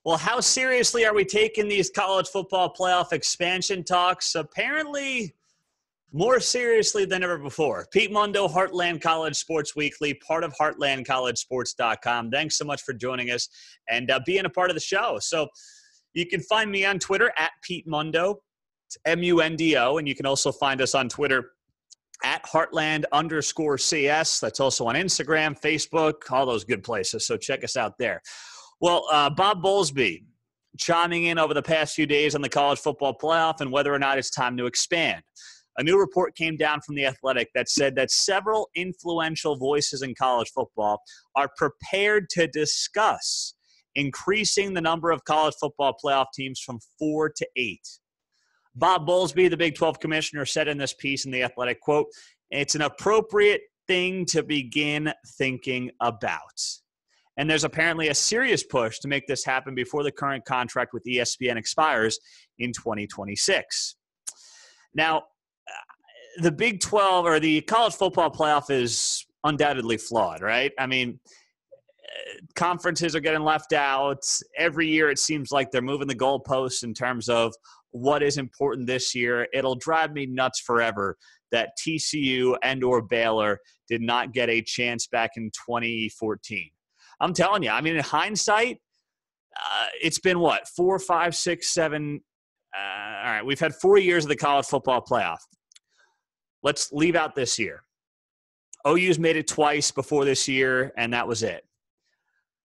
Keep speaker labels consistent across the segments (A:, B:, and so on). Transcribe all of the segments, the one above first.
A: Well, how seriously are we taking these college football playoff expansion talks? Apparently, more seriously than ever before. Pete Mundo, Heartland College Sports Weekly, part of heartlandcollegesports.com. Thanks so much for joining us and being a part of the show. So you can find me on Twitter at Pete Mundo. It's MUNDO. And you can also find us on Twitter at Heartland_CS. That's also on Instagram, Facebook, all those good places. So check us out there. Well, Bob Bowlesby chiming in over the past few days on the college football playoff and whether or not it's time to expand. A new report came down from The Athletic that said that several influential voices in college football are prepared to discuss increasing the number of college football playoff teams from 4 to 8. Bob Bowlesby, the Big 12 commissioner, said in this piece in The Athletic, quote, "It's an appropriate thing to begin thinking about." And there's apparently a serious push to make this happen before the current contract with ESPN expires in 2026. Now, the Big 12 or the college football playoff is undoubtedly flawed, right? I mean, conferences are getting left out. Every year it seems like they're moving the goalposts in terms of what is important this year. It'll drive me nuts forever that TCU and or Baylor did not get a chance back in 2014. I'm telling you, I mean, in hindsight, it's been what, 4, 5, 6, 7. All right, we've had 4 years of the college football playoff. Let's leave out this year. OU's made it twice before this year, and that was it.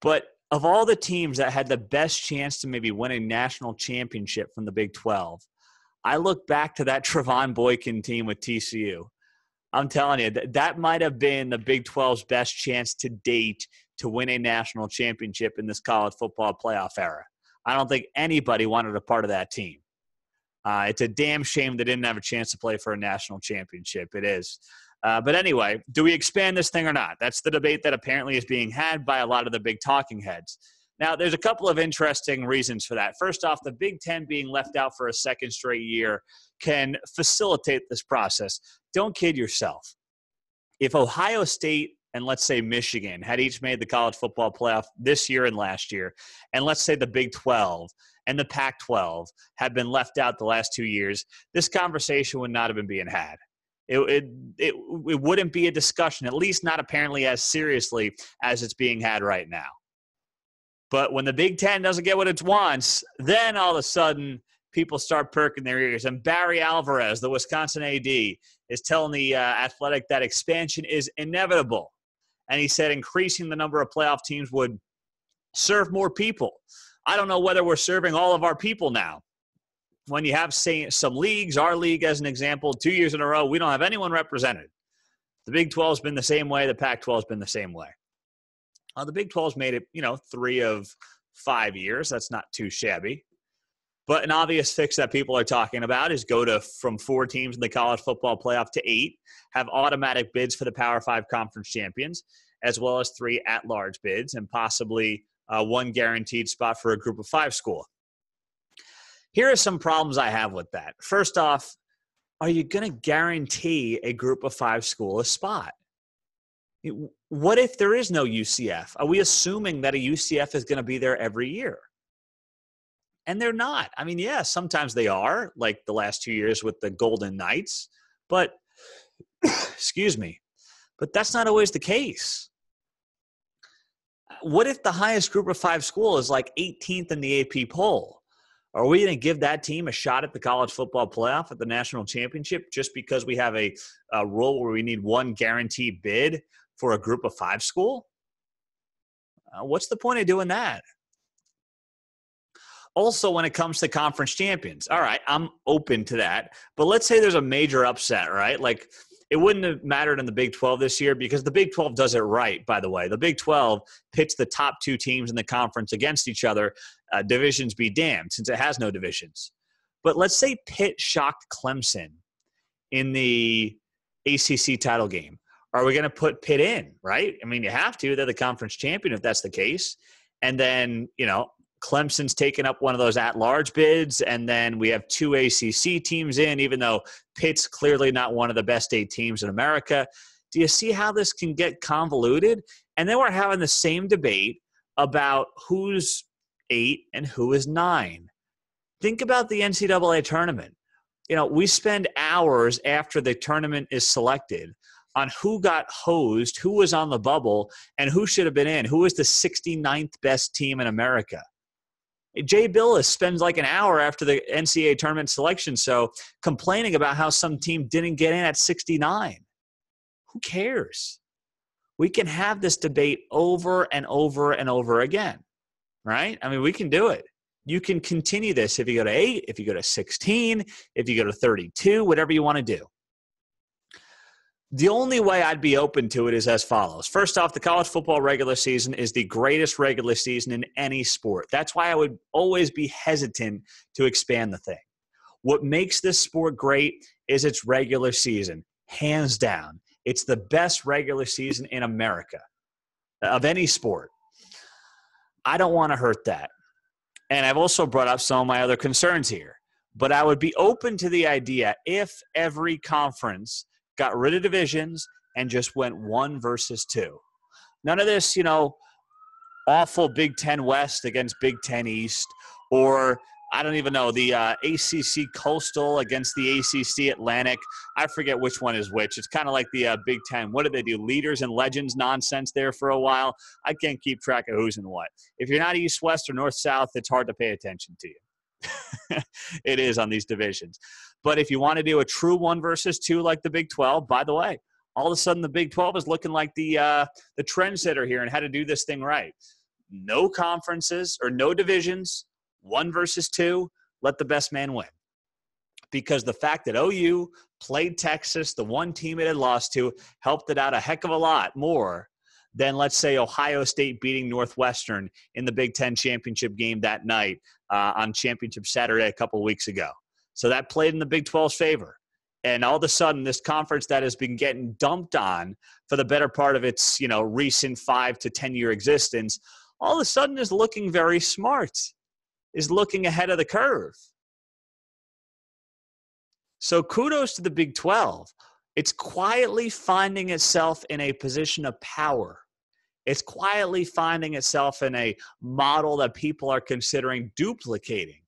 A: But of all the teams that had the best chance to maybe win a national championship from the Big 12, I look back to that Trevon Boykin team with TCU. I'm telling you, that might have been the Big 12's best chance to date to win a national championship in this college football playoff era. I don't think anybody wanted a part of that team. It's a damn shame they didn't have a chance to play for a national championship. It is. But anyway, do we expand this thing or not? That's the debate that apparently is being had by a lot of the big talking heads. Now, there's a couple of interesting reasons for that. First off, the Big Ten being left out for a second straight year can facilitate this process. Don't kid yourself. If Ohio State and let's say Michigan had each made the college football playoff this year and last year, and let's say the Big 12 and the Pac-12 had been left out the last 2 years, this conversation would not have been being had. It wouldn't be a discussion, at least not apparently as seriously as it's being had right now. But when the Big Ten doesn't get what it wants, then all of a sudden people start perking their ears. And Barry Alvarez, the Wisconsin AD, is telling the Athletic that expansion is inevitable. And he said increasing the number of playoff teams would serve more people. I don't know whether we're serving all of our people now. When you have, say, some leagues, our league as an example, 2 years in a row, we don't have anyone represented. The Big 12's been the same way. The Pac-12's been the same way. The Big 12's made it, 3 of 5 years. That's not too shabby. But an obvious fix that people are talking about is go from 4 teams in the college football playoff to 8, have automatic bids for the Power 5 conference champions, as well as 3 at-large bids, and possibly 1 guaranteed spot for a group of 5 school. Here are some problems I have with that. First off, are you going to guarantee a group of 5 school a spot? What if there is no UCF? Are we assuming that a UCF is going to be there every year? And they're not. I mean, yeah, sometimes they are, like the last 2 years with the Golden Knights. But, excuse me, but that's not always the case. What if the highest group of 5 school is like 18th in the AP poll? Are we going to give that team a shot at the college football playoff at the national championship just because we have a rule where we need 1 guaranteed bid for a group of 5 school? What's the point of doing that? Also, when it comes to conference champions, all right, I'm open to that. But let's say there's a major upset, right? Like, it wouldn't have mattered in the Big 12 this year because the Big 12 does it right, by the way. The Big 12 pits the top 2 teams in the conference against each other. Divisions be damned, since it has no divisions. But let's say Pitt shocked Clemson in the ACC title game. Are we going to put Pitt in, right? I mean, you have to. They're the conference champion if that's the case. And then, Clemson's taken up one of those at-large bids, and then we have 2 ACC teams in, even though Pitt's clearly not one of the best 8 teams in America. Do you see how this can get convoluted? And then we're having the same debate about who's 8 and who is 9. Think about the NCAA tournament. We spend hours after the tournament is selected on who got hosed, who was on the bubble, and who should have been in, who was the 69th best team in America. Jay Bilas spends like an hour after the NCAA tournament selection show complaining about how some team didn't get in at 69. Who cares? We can have this debate over and over and over again, right? I mean, we can do it. You can continue this if you go to 8, if you go to 16, if you go to 32, whatever you want to do. The only way I'd be open to it is as follows. First off, the college football regular season is the greatest regular season in any sport. That's why I would always be hesitant to expand the thing. What makes this sport great is its regular season, hands down. It's the best regular season in America of any sport. I don't want to hurt that. And I've also brought up some of my other concerns here. But I would be open to the idea if every conference got rid of divisions and just went 1 versus 2. None of this, awful Big Ten West against Big Ten East, or I don't even know, the ACC Coastal against the ACC Atlantic. I forget which one is which. It's kind of like the Big Ten. What did they do? Leaders and legends nonsense there for a while. I can't keep track of who's and what. If you're not East, West, or North, South, it's hard to pay attention to you. It is on these divisions. But if you want to do a true 1 versus 2 like the Big 12, by the way, all of a sudden the Big 12 is looking like the trendsetter here and how to do this thing right. No conferences or no divisions, 1 versus 2, let the best man win. Because the fact that OU played Texas, the one team it had lost to, helped it out a heck of a lot more than, let's say, Ohio State beating Northwestern in the Big Ten championship game that night on Championship Saturday a couple of weeks ago. So that played in the Big 12's favor. And all of a sudden, this conference that has been getting dumped on for the better part of its, recent 5 to 10-year existence, all of a sudden is looking very smart, is looking ahead of the curve. So kudos to the Big 12. It's quietly finding itself in a position of power. It's quietly finding itself in a model that people are considering duplicating.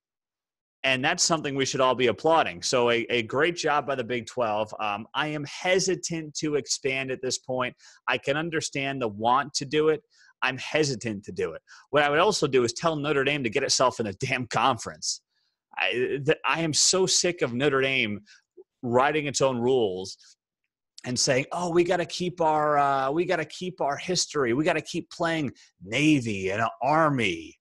A: And that's something we should all be applauding. So a great job by the Big 12. I am hesitant to expand at this point. I can understand the want to do it. I'm hesitant to do it. What I would also do is tell Notre Dame to get itself in a damn conference. I am so sick of Notre Dame writing its own rules and saying, "Oh, we got to keep our history. We got to keep playing Navy and Army."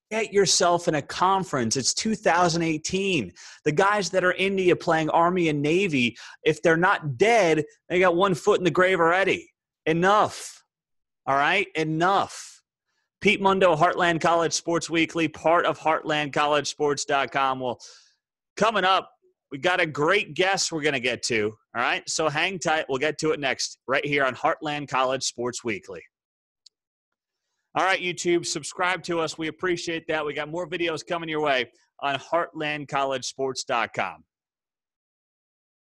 A: Get yourself in a conference. It's 2018. The guys that are in India playing Army and Navy, if they're not dead, they got 1 foot in the grave already. Enough. All right? Enough. Pete Mundo, Heartland College Sports Weekly, part of HeartlandCollegeSports.com. Well, coming up, we got a great guest we're going to get to. All right? So hang tight. We'll get to it next right here on Heartland College Sports Weekly. All right, YouTube, subscribe to us. We appreciate that. We got more videos coming your way on HeartlandCollegeSports.com.